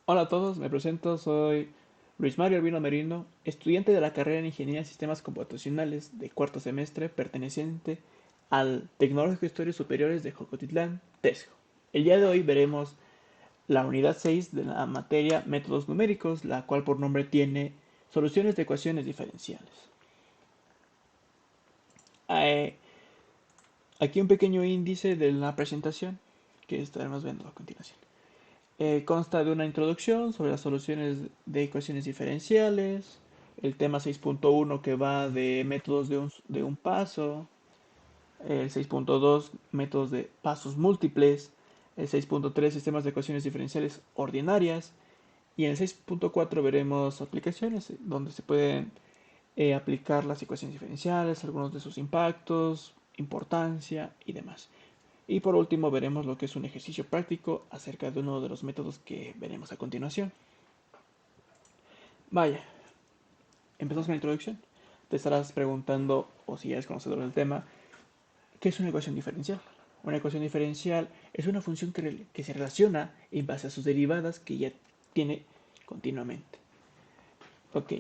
Hola a todos, me presento, soy Luis Mario Albino Merino, estudiante de la carrera en Ingeniería en Sistemas Computacionales de cuarto semestre, perteneciente al Tecnológico de Estudios Superiores de Jocotitlán, Texco. El día de hoy veremos la unidad 6 de la materia Métodos Numéricos, la cual por nombre tiene Soluciones de Ecuaciones Diferenciales. Eh, Aquí un pequeño índice de la presentación que estaremos viendo a continuación. Consta de una introducción sobre las soluciones de ecuaciones diferenciales, el tema 6.1 que va de métodos de un paso, el 6.2 métodos de pasos múltiples, el 6.3 sistemas de ecuaciones diferenciales ordinarias y en el 6.4 veremos aplicaciones donde se pueden aplicar las ecuaciones diferenciales, algunos de sus impactos, importancia y demás. Y por último veremos lo que es un ejercicio práctico acerca de uno de los métodos que veremos a continuación. Vaya, empezamos con la introducción. Te estarás preguntando, o si ya eres conocedor del tema, ¿qué es una ecuación diferencial? Una ecuación diferencial es una función que se relaciona en base a sus derivadas que ya tiene continuamente. Ok,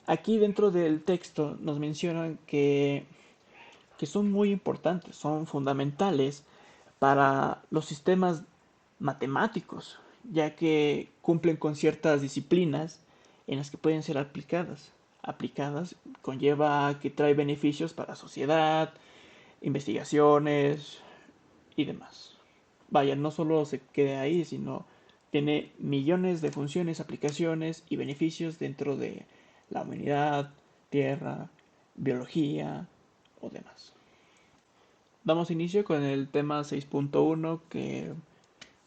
aquí dentro del texto nos mencionan que son muy importantes, son fundamentales para los sistemas matemáticos, ya que cumplen con ciertas disciplinas en las que pueden ser aplicadas. Aplicadas conlleva que trae beneficios para la sociedad, investigaciones y demás. Vaya, no solo se quede ahí, sino tiene millones de funciones, aplicaciones y beneficios dentro de la humanidad, tierra, biología o demás. Damos inicio con el tema 6.1 que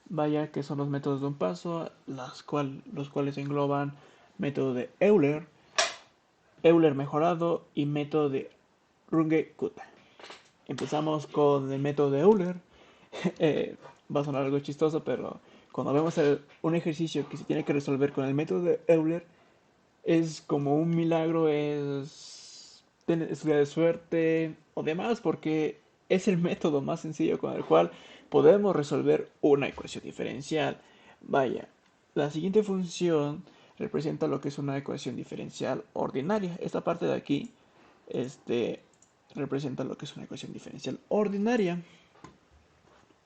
vaya que son los métodos de un paso, los cuales engloban método de Euler, Euler mejorado y método de Runge-Kutta. Empezamos con el método de Euler. Va a sonar algo chistoso, pero cuando vemos un ejercicio que se tiene que resolver con el método de Euler, es como un milagro, es día de suerte o demás, porque es el método más sencillo con el cual podemos resolver una ecuación diferencial. Vaya, la siguiente función representa lo que es una ecuación diferencial ordinaria. Esta parte de aquí, este, representa lo que es una ecuación diferencial ordinaria.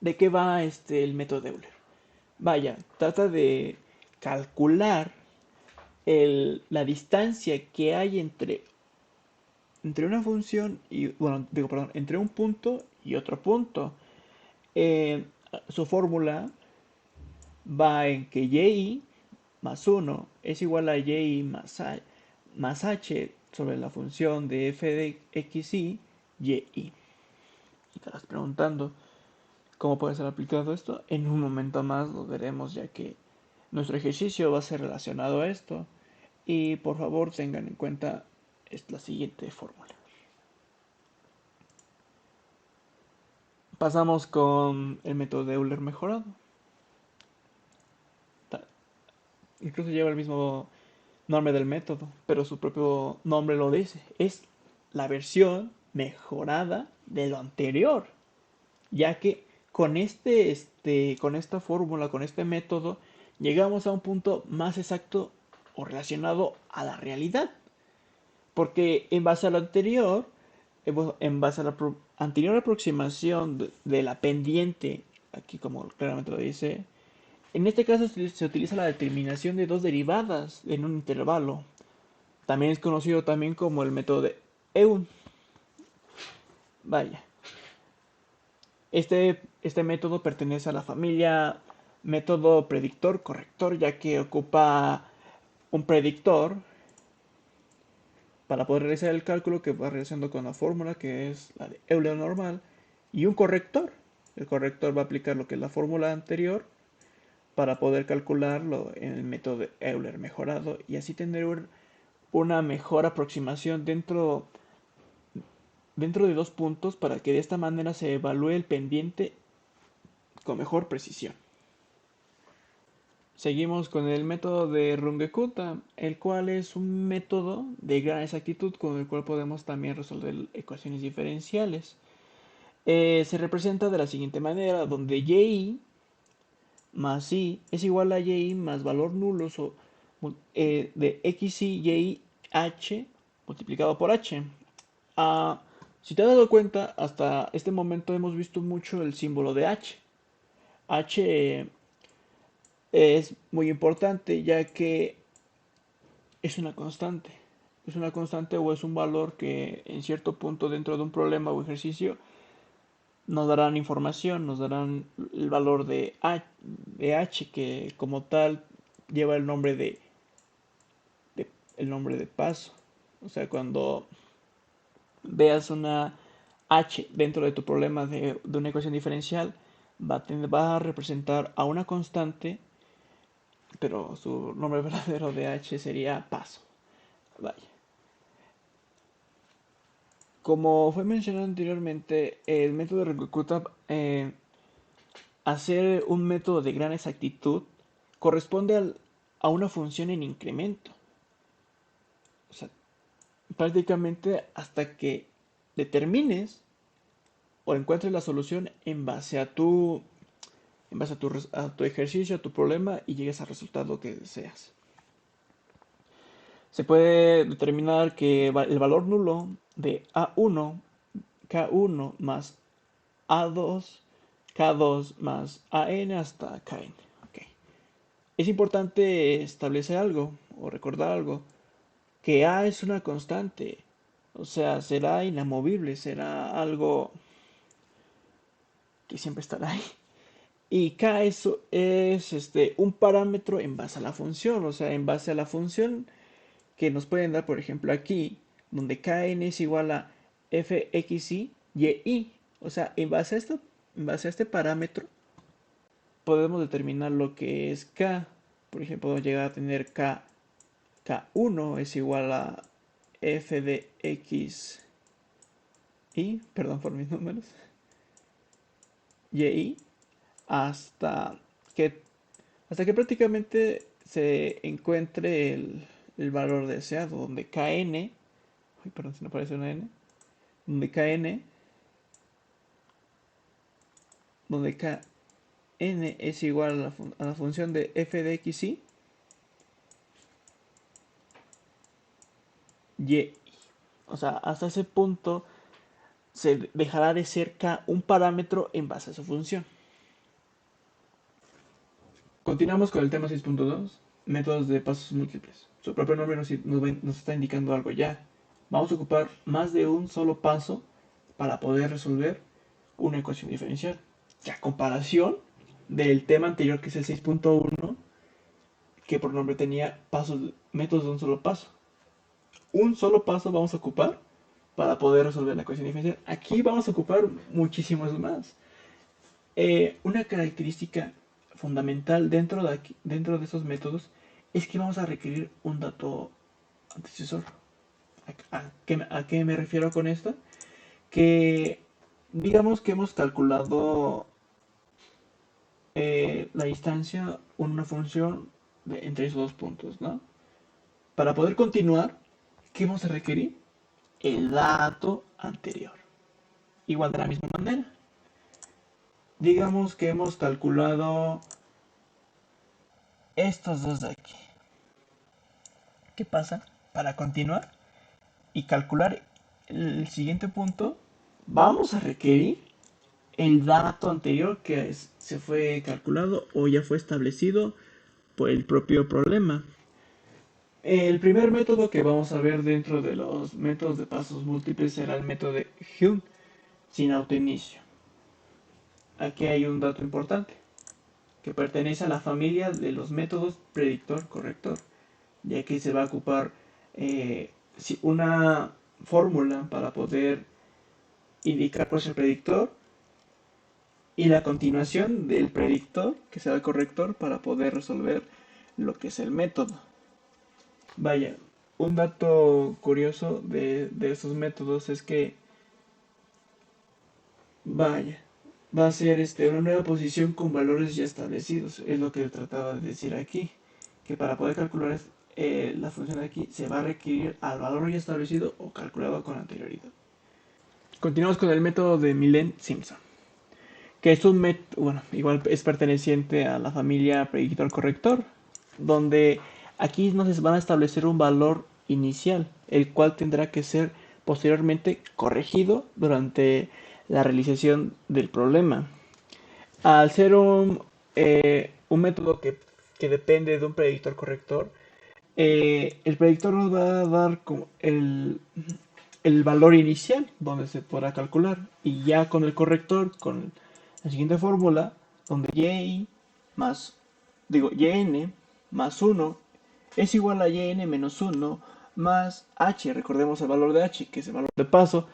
¿De qué va el método de Euler? Vaya, trata de calcular la distancia que hay entre una función y, bueno, digo, perdón, entre un punto y otro punto. Eh, Su fórmula va en que y más 1 es igual a y más h sobre la función de f de x y. Y te estarás preguntando cómo puede ser aplicado esto. En un momento más lo veremos, ya que nuestro ejercicio va a ser relacionado a esto. Y por favor tengan en cuenta la siguiente fórmula. Pasamos con el método de Euler mejorado. Incluso lleva el mismo nombre del método, pero su propio nombre lo dice. Es la versión mejorada de lo anterior, ya que con esta fórmula, con este método, llegamos a un punto más exacto o relacionado a la realidad. Porque en base a lo anterior, en base a la anterior aproximación de la pendiente, aquí como claramente lo dice, en este caso se utiliza la determinación de dos derivadas en un intervalo. También es conocido también como el método de Eun. Vaya, este método pertenece a la familia método predictor corrector, ya que ocupa un predictor para poder realizar el cálculo que va realizando con la fórmula que es la de Euler normal y un corrector. El corrector va a aplicar lo que es la fórmula anterior para poder calcularlo en el método de Euler mejorado y así tener una mejor aproximación dentro de dos puntos para que de esta manera se evalúe el pendiente con mejor precisión. Seguimos con el método de Runge-Kutta, el cual es un método de gran exactitud con el cual podemos también resolver ecuaciones diferenciales. Se representa de la siguiente manera, donde y más i es igual a y más valor nulo de xi y h multiplicado por h. Ah, si te has dado cuenta, hasta este momento hemos visto mucho el símbolo de h. H es muy importante ya que es una constante. Es una constante o es un valor que en cierto punto dentro de un problema o ejercicio nos darán información, nos darán el valor de h que como tal lleva el nombre de paso. O sea, cuando veas una h dentro de tu problema de una ecuación diferencial, va a representar a una constante, pero su nombre verdadero de h sería paso. Vaya. Como fue mencionado anteriormente, el método de Ruykut, hacer un método de gran exactitud, corresponde a una función en incremento. O sea, prácticamente hasta que determines o encuentres la solución en base a tu ejercicio, a tu problema y llegues al resultado que deseas. Se puede determinar que el valor nulo de A1, K1 más A2, K2 más AN hasta KN. Okay. Es importante establecer algo o recordar algo, que A es una constante, o sea, será inamovible, será algo que siempre estará ahí. Y K es un parámetro en base a la función, o sea, en base a la función que nos pueden dar, por ejemplo, aquí, donde Kn es igual a fxi y. O sea, en base a este parámetro, podemos determinar lo que es K. Por ejemplo, podemos llegar a tener K1 es igual a f de x y, perdón por mis números, y hasta que, hasta que prácticamente se encuentre el valor deseado, donde Kn, ay, perdón si no aparece una N, donde Kn, donde Kn es igual a la función de f de x y. O sea, hasta ese punto se dejará de ser K un parámetro en base a su función. Continuamos con el tema 6.2, métodos de pasos múltiples. Su propio nombre nos está indicando algo ya. Vamos a ocupar más de un solo paso para poder resolver una ecuación diferencial. A comparación del tema anterior, que es el 6.1, que por nombre tenía métodos de un solo paso. Un solo paso vamos a ocupar para poder resolver la ecuación diferencial. Aquí vamos a ocupar muchísimos más. Una característica fundamental dentro de esos métodos es que vamos a requerir un dato antecesor. ¿A qué me refiero con esto? Que digamos que hemos calculado la distancia en una función entre esos dos puntos, ¿no? Para poder continuar, ¿qué vamos a requerir? El dato anterior. Igual de la misma manera. Digamos que hemos calculado estos dos de aquí. ¿Qué pasa? Para continuar y calcular el siguiente punto, vamos a requerir el dato anterior que se fue calculado o ya fue establecido por el propio problema. El primer método que vamos a ver dentro de los métodos de pasos múltiples será el método de Hume sin autoinicio. Aquí hay un dato importante, que pertenece a la familia de los métodos predictor-corrector, ya que se va a ocupar una fórmula para poder indicar pues el predictor y la continuación del predictor, que será el corrector, para poder resolver lo que es el método. Vaya, un dato curioso de esos métodos es que, vaya, va a ser una nueva posición con valores ya establecidos. Es lo que trataba de decir aquí, que para poder calcular la función de aquí se va a requerir al valor ya establecido o calculado con anterioridad. Continuamos con el método de Millen-Simpson, que es un método, bueno, igual es perteneciente a la familia predictor-corrector, donde aquí nos van a establecer un valor inicial, el cual tendrá que ser posteriormente corregido durante la realización del problema. Al ser un método que depende de un predictor corrector, el predictor nos va a dar como el valor inicial donde se podrá calcular, y ya con el corrector, con la siguiente fórmula, donde yn más 1 es igual a yn menos 1 más h, recordemos el valor de h, que es el valor de paso,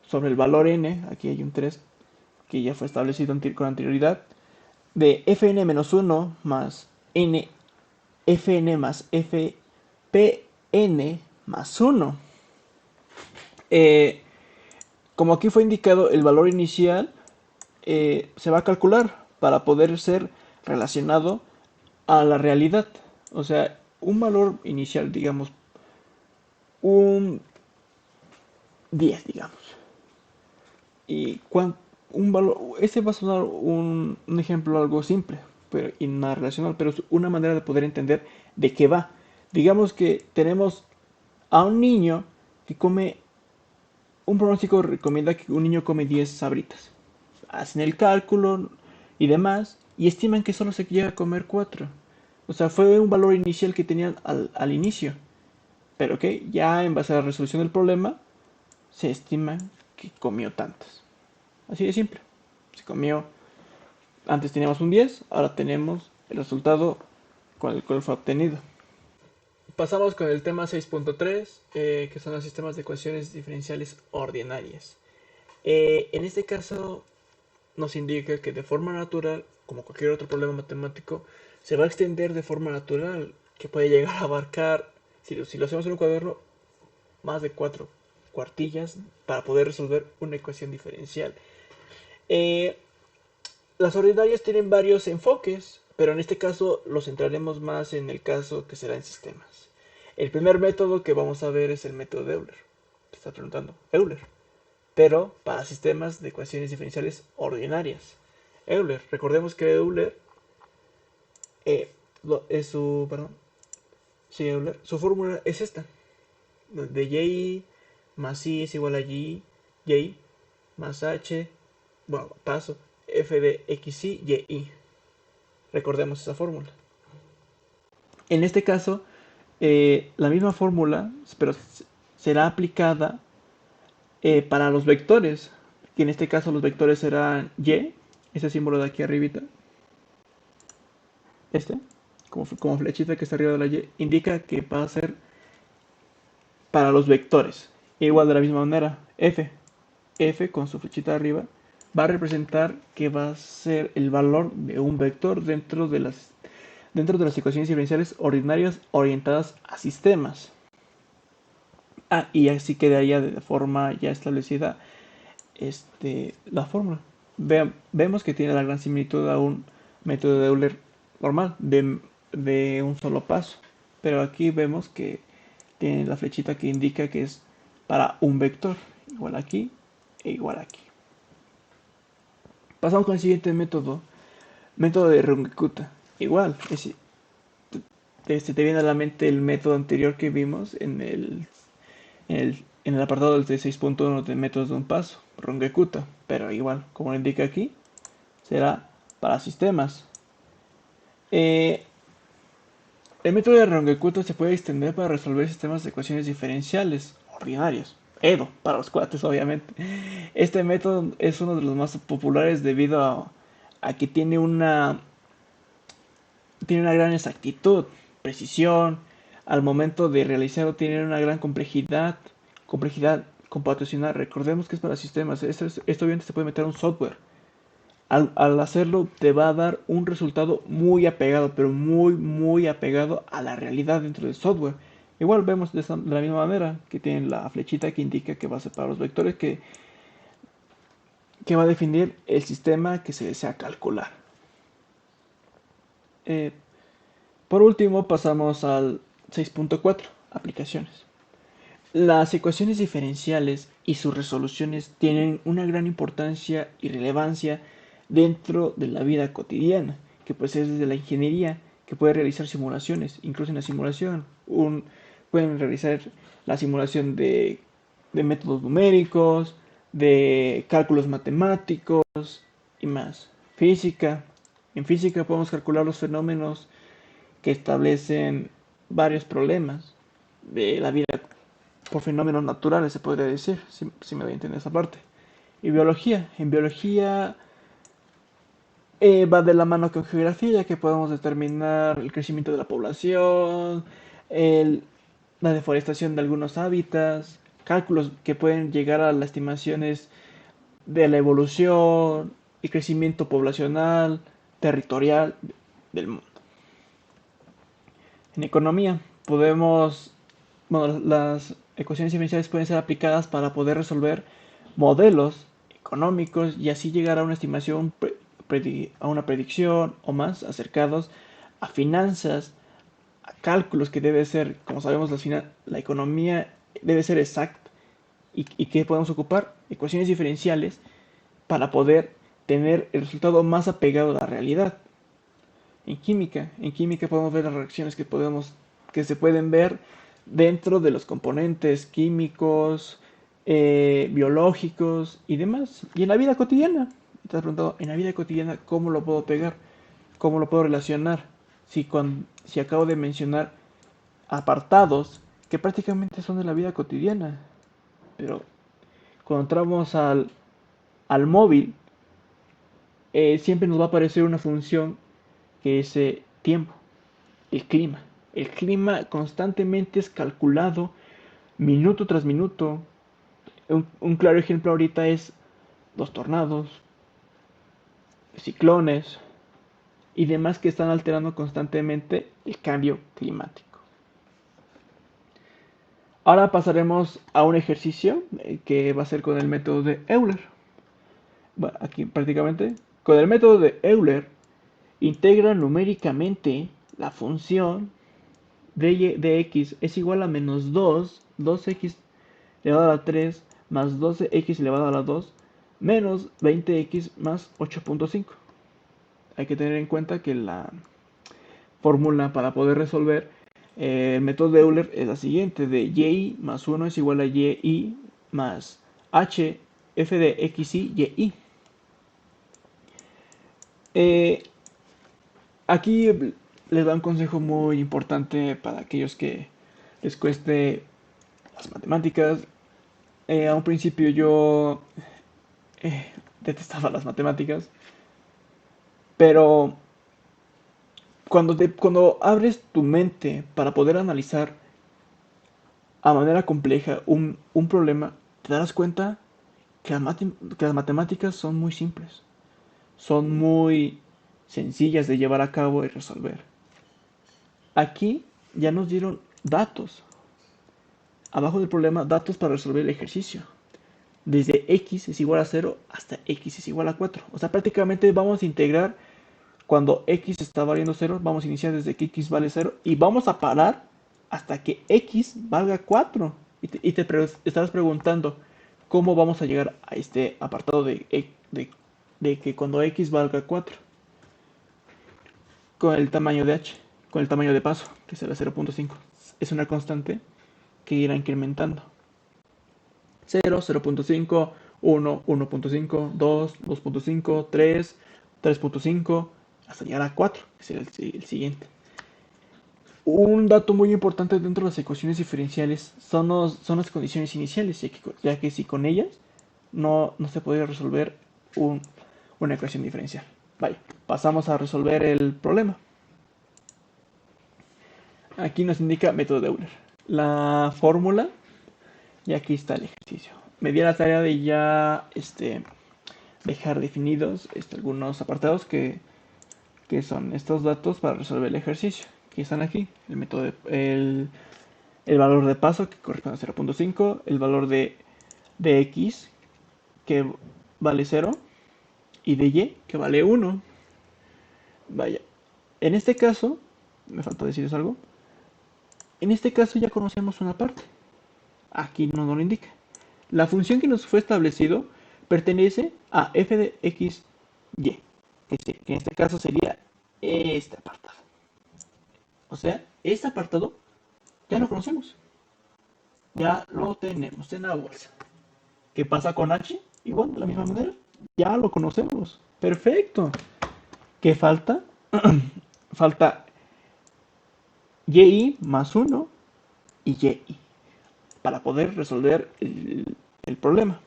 sobre el valor n, aquí hay un 3 que ya fue establecido con anterioridad, de fn menos 1 más n, fn más fpn más 1. Eh, como aquí fue indicado, el valor inicial se va a calcular para poder ser relacionado a la realidad. O sea, un valor inicial, digamos, un 10, digamos. Y un valor, ese va a sonar un ejemplo algo simple, pero y nada relacional, pero es una manera de poder entender de qué va. Digamos que tenemos a un niño que come, un pronóstico recomienda que un niño come 10 sabritas. Hacen el cálculo y demás y estiman que solo se llega a comer 4. O sea, fue un valor inicial que tenían al inicio. Pero que ya en base a la resolución del problema se estima que comió tantas. Así de simple. Se comió, antes teníamos un 10, ahora tenemos el resultado con el cual fue obtenido. Pasamos con el tema 6.3, que son los sistemas de ecuaciones diferenciales ordinarias. En este caso nos indica que de forma natural, como cualquier otro problema matemático, se va a extender de forma natural, que puede llegar a abarcar, si lo hacemos en un cuaderno, más de 4 cuartillas para poder resolver una ecuación diferencial. Las ordinarias tienen varios enfoques, pero en este caso los centraremos más en el caso que será en sistemas. El primer método que vamos a ver es el método de Euler. Te está preguntando, Euler, pero para sistemas de ecuaciones diferenciales ordinarias. Euler, recordemos que Euler es su, perdón, sí, Euler, su fórmula es esta, de y más i es igual a y más h, bueno, paso, f de xi y. Recordemos esa fórmula. En este caso, la misma fórmula, pero será aplicada para los vectores, que en este caso los vectores serán y, ese símbolo de aquí arribita, como flechita que está arriba de la y, indica que va a ser para los vectores. Igual de la misma manera, f con su flechita arriba, va a representar que va a ser el valor de un vector dentro de las ecuaciones diferenciales ordinarias orientadas a sistemas. Y así quedaría de forma ya establecida la fórmula. Vemos que tiene la gran similitud a un método de Euler normal, de un solo paso. Pero aquí vemos que tiene la flechita que indica que es para un vector, igual aquí e igual aquí. Pasamos con el siguiente método de Runge-Kutta. Igual, te viene a la mente el método anterior que vimos en el apartado del 6.1 de métodos de un paso, Runge-Kutta, pero igual, como lo indica aquí, será para sistemas. El método de Runge-Kutta se puede extender para resolver sistemas de ecuaciones diferenciales ordinarias. EDO, para los cuates, obviamente. Este método es uno de los más populares debido a que tiene una gran exactitud, precisión, al momento de realizarlo tiene una gran complejidad computacional. Recordemos que es para sistemas, esto obviamente se puede meter a un software. Al hacerlo te va a dar un resultado muy apegado, pero muy apegado a la realidad dentro del software. Igual vemos de la misma manera que tienen la flechita que indica que va a ser para los vectores que va a definir el sistema que se desea calcular. Por último pasamos al 6.4, aplicaciones. Las ecuaciones diferenciales y sus resoluciones tienen una gran importancia y relevancia dentro de la vida cotidiana, que pues es desde la ingeniería, que puede realizar simulaciones, incluso en la simulación, pueden realizar la simulación de métodos numéricos, de cálculos matemáticos y más. Física. En física podemos calcular los fenómenos que establecen varios problemas de la vida por fenómenos naturales, se podría decir, si me voy a entender esa parte. Y biología. En biología va de la mano con geografía, ya que podemos determinar el crecimiento de la población, el, la deforestación de algunos hábitats, cálculos que pueden llegar a las estimaciones de la evolución y crecimiento poblacional, territorial del mundo. En economía, las ecuaciones diferenciales pueden ser aplicadas para poder resolver modelos económicos y así llegar a una estimación, a una predicción o más acercados a finanzas, a cálculos que debe ser, como sabemos, la economía debe ser exacta y que podemos ocupar ecuaciones diferenciales para poder tener el resultado más apegado a la realidad. En química podemos ver las reacciones que se pueden ver dentro de los componentes químicos, biológicos y demás. Y en la vida cotidiana, te has preguntado, en la vida cotidiana, ¿cómo lo puedo pegar? ¿Cómo lo puedo relacionar? Si acabo de mencionar apartados que prácticamente son de la vida cotidiana, pero cuando entramos al móvil, siempre nos va a aparecer una función que es tiempo, el clima. El clima constantemente es calculado minuto tras minuto. Un claro ejemplo ahorita es los tornados, ciclones y demás que están alterando constantemente el cambio climático. Ahora pasaremos a un ejercicio que va a ser con el método de Euler. Bueno, aquí prácticamente con el método de Euler integra numéricamente la función de x es igual a menos 2x elevado a la 3 más 12x elevado a la 2 menos 20x más 8.5. Hay que tener en cuenta que la fórmula para poder resolver el método de Euler es la siguiente: de y más 1 es igual a y más h f de x y. Aquí les da un consejo muy importante para aquellos que les cueste las matemáticas. A un principio yo detestaba las matemáticas, pero cuando abres tu mente para poder analizar a manera compleja un problema, te darás cuenta que las matemáticas son muy simples, son muy sencillas de llevar a cabo y resolver. Aquí ya nos dieron datos, abajo del problema, datos para resolver el ejercicio. Desde x es igual a 0 hasta x es igual a 4. O sea, prácticamente vamos a integrar cuando x está valiendo 0, vamos a iniciar desde que x vale 0 y vamos a parar hasta que x valga 4. Y te estarás preguntando, ¿cómo vamos a llegar a este apartado de que cuando x valga 4? Con el tamaño de h, con el tamaño de paso, que será 0.5. Es una constante que irá incrementando. 0, 0.5, 1, 1.5, 2, 2.5, 3, 3.5, hasta llegar a 4, que será el siguiente. Un dato muy importante dentro de las ecuaciones diferenciales son las condiciones iniciales, ya que si con ellas no se podría resolver una ecuación diferencial. Vale, pasamos a resolver el problema. Aquí nos indica método de Euler. La fórmula, y aquí está el ejercicio. Me di la tarea de ya dejar definidos algunos apartados que son estos datos para resolver el ejercicio. Que están aquí. El método el valor de paso, que corresponde a 0.5, el valor de x, que vale 0, y de y, que vale 1. Vaya, en este caso, me falta decirles algo, en este caso ya conocemos una parte, aquí no nos lo indica. La función que nos fue establecido pertenece a f de x y, que en este caso sería este apartado. O sea, este apartado ya lo conocemos, ya lo tenemos en la bolsa. ¿Qué pasa con H? Igual, de la misma manera, ya lo conocemos. Perfecto. ¿Qué falta? Falta y más uno y y para poder resolver el problema.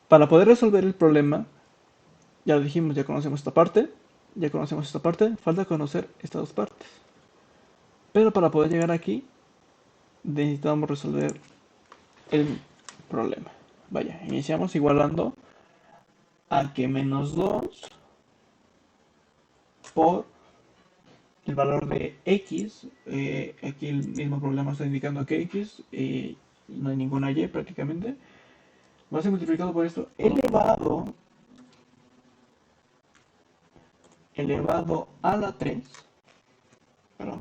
Para poder resolver el problema, ya lo dijimos, ya conocemos esta parte, falta conocer estas dos partes. Pero para poder llegar aquí, necesitamos resolver el problema. Vaya, iniciamos igualando a que menos 2 por el valor de x. Aquí el mismo problema está indicando que x, no hay ninguna y prácticamente. Va a ser multiplicado por esto elevado a la 3, perdón,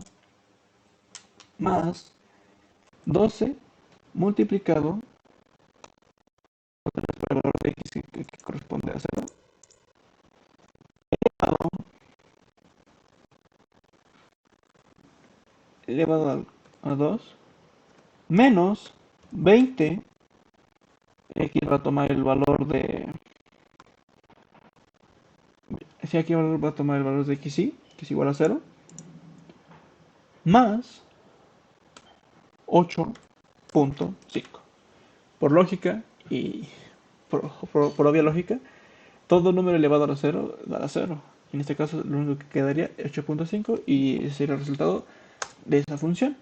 más 12 multiplicado por el valor de x que corresponde a 0, elevado a 2, menos 20, aquí va a tomar el valor de, si aquí va a tomar el valor de x, que es igual a 0, más 8.5. Por lógica y por obvia lógica, todo número elevado a la 0 dará 0. En este caso, lo único que quedaría es 8.5 y ese sería el resultado de esa función.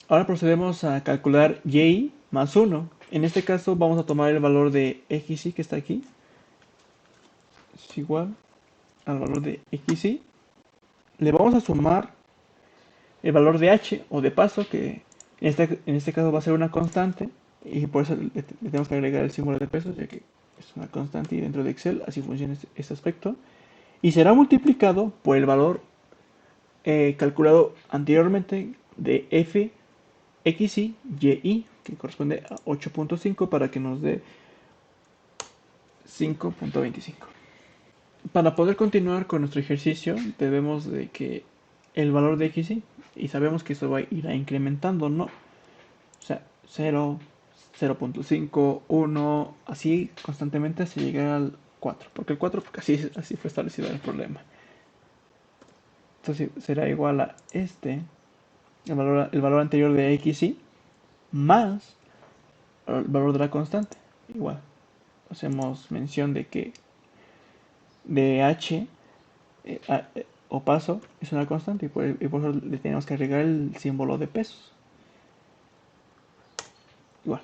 Ahora procedemos a calcular y más 1. En este caso vamos a tomar el valor de xy que está aquí. Es igual al valor de xy. Le vamos a sumar el valor de h o de paso, que en este caso va a ser una constante. Y por eso le tenemos que agregar el símbolo de peso, ya que es una constante y dentro de Excel así funciona este aspecto. Y será multiplicado por el valor calculado anteriormente de f xy y, que corresponde a 8.5 para que nos dé 5.25. Para poder continuar con nuestro ejercicio debemos de que el valor de xy, y sabemos que esto va a ir incrementando, ¿no? O sea, 0, 0.5, 1, así constantemente hasta llegar al 4, porque el 4 así fue establecido el problema. Entonces será igual a el valor anterior de xy, más el valor de la constante, igual. Hacemos mención de que de h o paso es una constante y por eso le tenemos que agregar el símbolo de pesos. Igual,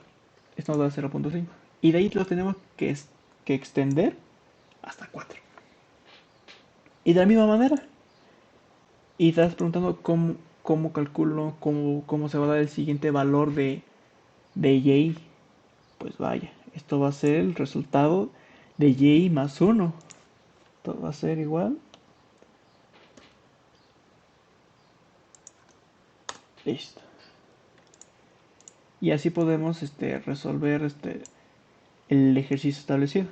esto nos da 0.5. Y de ahí lo tenemos que extender hasta 4. Y de la misma manera. Y te estás preguntando cómo calculo, cómo se va a dar el siguiente valor de y. Pues vaya, esto va a ser el resultado de y más 1. Esto va a ser igual. Listo. Y así podemos resolver el ejercicio establecido.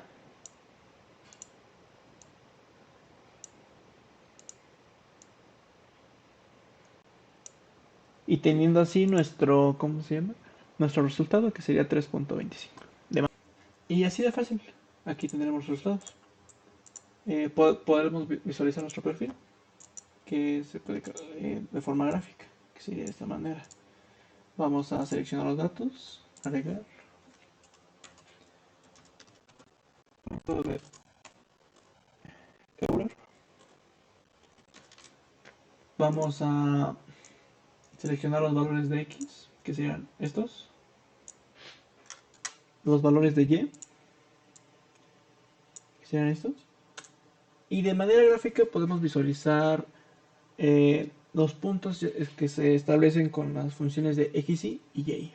Y teniendo así nuestro, ¿cómo se llama? Nuestro resultado, que sería 3.25. Y así de fácil. Aquí tendremos los resultados. Podremos visualizar nuestro perfil, que se puede de forma gráfica, que sería de esta manera. Vamos a seleccionar los datos, agregar, método de Euler. Vamos a seleccionar los valores de x, que serían estos. Los valores de y, que serían estos. Y de manera gráfica podemos visualizar los puntos que se establecen con las funciones de xy y y.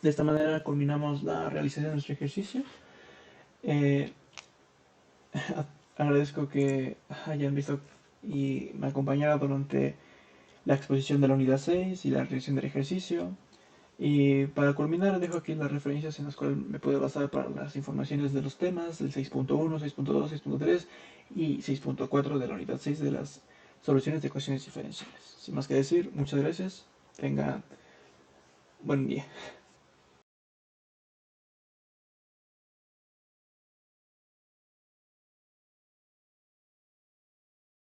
De esta manera culminamos la realización de nuestro ejercicio. Eh, Agradezco que hayan visto y me acompañaron durante la exposición de la unidad 6 y la realización del ejercicio. Y para culminar, dejo aquí las referencias en las cuales me puedo basar para las informaciones de los temas del 6.1, 6.2, 6.3 y 6.4 de la unidad 6 de las soluciones de ecuaciones diferenciales. Sin más que decir, muchas gracias. Tenga buen día.